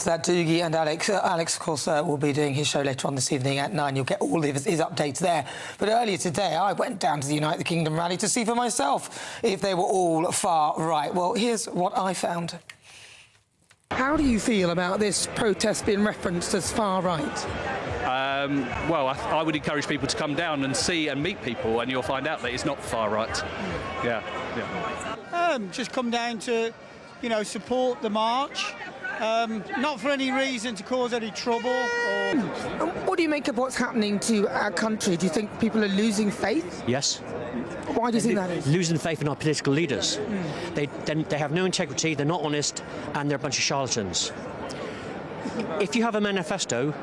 That Doogie and Alex. Alex, of course, will be doing his show later on this evening at 9. You'll get all of his updates there. But earlier today, I went down to the United Kingdom rally to see for myself if they were all far right. Well, here's what I found. How do you feel about this protest being referenced as far right? Well, I would encourage people to come down and see and meet people, and you'll find out that it's not far right. Yeah. Just come down to, support the march. Not for any reason to cause any trouble. What do you make of what's happening to our country? Do you think people are losing faith? Yes. Why do you think that is? Losing faith in our political leaders. They have no integrity, they're not honest, and they're a bunch of charlatans. If you have a manifesto,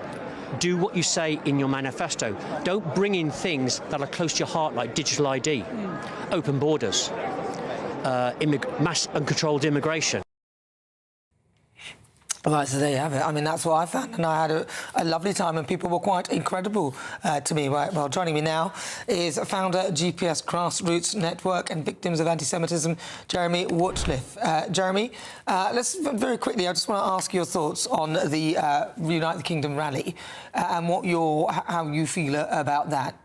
do what you say in your manifesto. Don't bring in things that are close to your heart, like digital ID, open borders, mass uncontrolled immigration. Right, so there you have it. I mean, that's what I found, and I had a lovely time, and people were quite incredible to me. Right, well, joining me now is founder GPS Grassroots Network and Victims of Antisemitism, Jeremy Wootliff. Jeremy, let's very quickly. I just want to ask your thoughts on the United Kingdom rally and how you feel about that.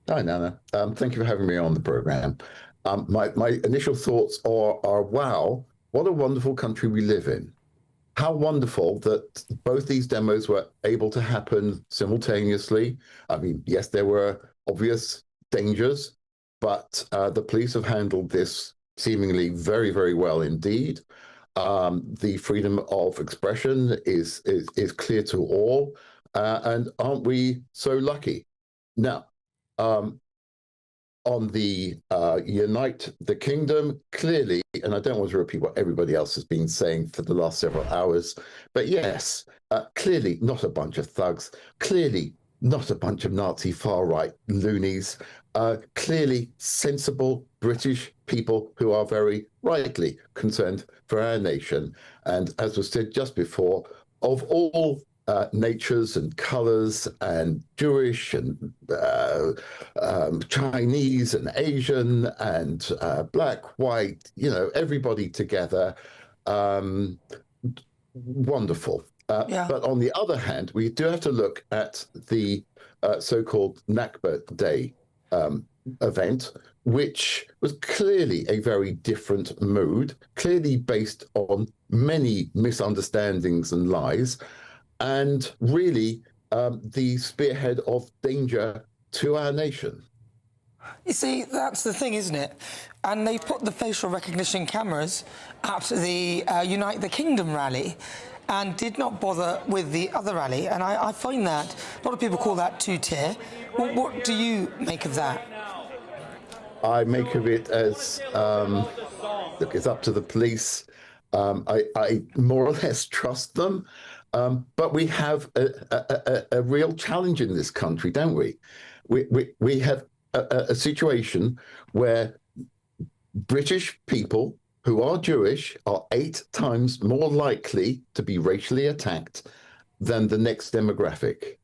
Hi, Nana. Thank you for having me on the programme. My initial thoughts are, wow, what a wonderful country we live in. How wonderful that both these demos were able to happen simultaneously. I mean, yes, there were obvious dangers, but the police have handled this seemingly very, very well indeed. The freedom of expression is clear to all, and aren't we so lucky? Now, on the Unite the Kingdom, clearly, and I don't want to repeat what everybody else has been saying for the last several hours, but yes, clearly not a bunch of thugs, clearly not a bunch of Nazi far-right loonies, clearly sensible British people who are very rightly concerned for our nation. And as was said just before, of all natures and colors, and Jewish and Chinese and Asian and black, white, everybody together. Wonderful. Yeah. But on the other hand, we do have to look at the so-called Nakba Day event, which was clearly a very different mood, clearly based on many misunderstandings and lies, and really the spearhead of danger to our nation. You see, that's the thing, isn't it? And they put the facial recognition cameras at the Unite the Kingdom rally and did not bother with the other rally. And I find that, a lot of people call that two-tier. What do you make of that? I make of it as, look, it's up to the police. I more or less trust them. But we have a real challenge in this country, don't we? We have a situation where British people who are Jewish are 8 times more likely to be racially attacked than the next demographic.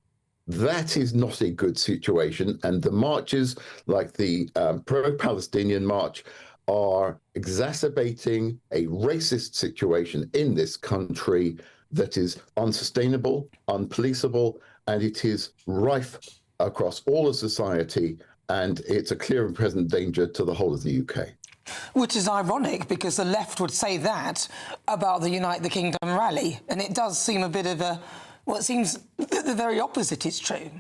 That is not a good situation. And the marches like the pro-Palestinian march are exacerbating a racist situation in this country that is unsustainable, unpoliceable, and it is rife across all of society, and it's a clear and present danger to the whole of the UK. Which is ironic, because the left would say that about the Unite the Kingdom rally, and it does seem a bit of a, well, it seems the very opposite is true.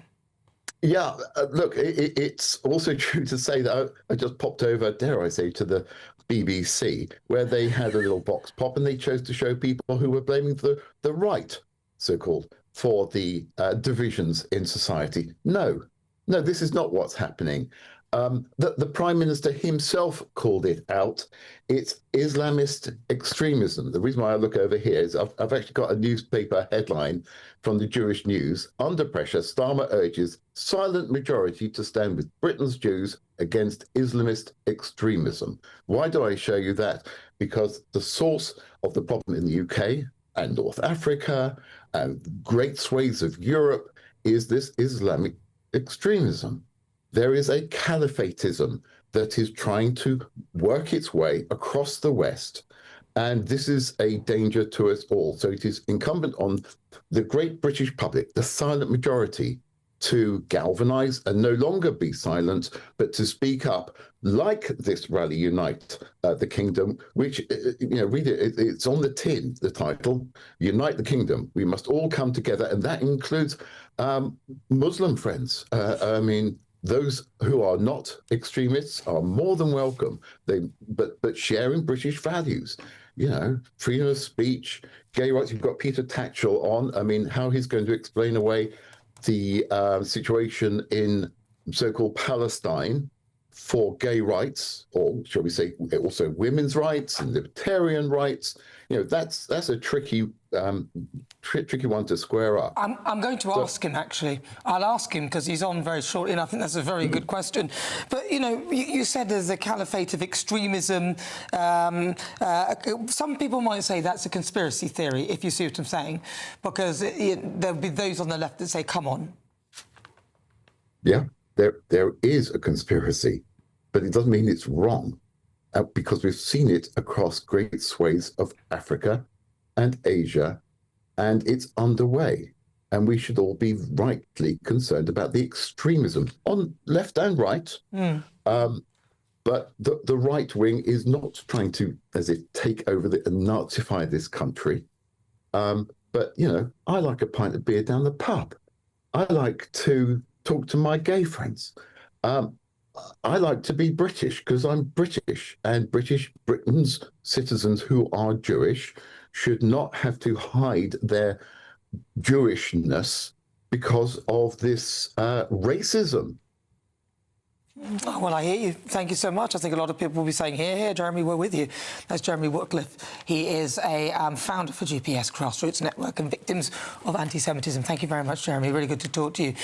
Yeah, look, it's also true to say that I just popped over, dare I say, to the BBC, where they had a little vox pop, and they chose to show people who were blaming the right, so-called, for the divisions in society. No, this is not what's happening. The Prime Minister himself called it out. It's Islamist extremism. The reason why I look over here is I've actually got a newspaper headline from the Jewish News. Under pressure, Starmer urges silent majority to stand with Britain's Jews against Islamist extremism. Why do I show you that? Because the source of the problem in the UK and North Africa and great swathes of Europe is this Islamic extremism. There is a caliphatism that is trying to work its way across the West, And this is a danger to us all. So it is incumbent on the great British public, the silent majority, to galvanize and no longer be silent, but to speak up, like this Rally Unite the Kingdom, which, read it, it's on the tin, the title, Unite the Kingdom. We must all come together, and that includes Muslim friends. I mean, those who are not extremists are more than welcome. But sharing British values, freedom of speech, gay rights. You've got Peter Tatchell on. I mean, how he's going to explain away the situation in so-called Palestine for gay rights, or shall we say, also women's rights and libertarian rights. That's a tricky one to square up. I'm going to ask him, actually. I'll ask him because he's on very shortly, and I think that's a very good question. But, you said there's a caliphate of extremism. Some people might say that's a conspiracy theory, if you see what I'm saying, because there'll be those on the left that say, come on. Yeah, there is a conspiracy, but it doesn't mean it's wrong, because we've seen it across great swathes of Africa and Asia, and it's underway. And we should all be rightly concerned about the extremism on left and right. But the right wing is not trying to, as if, take over and Nazify this country. But, I like a pint of beer down the pub. I like to talk to my gay friends. I like to be British because I'm British, and Britain's citizens who are Jewish should not have to hide their Jewishness because of this racism. Oh, well, I hear you. Thank you so much. I think a lot of people will be saying, here, Jeremy, we're with you. That's Jeremy Wootliff. He is a founder for GPS Grassroots Network and Victims of Anti-Semitism. Thank you very much, Jeremy. Really good to talk to you.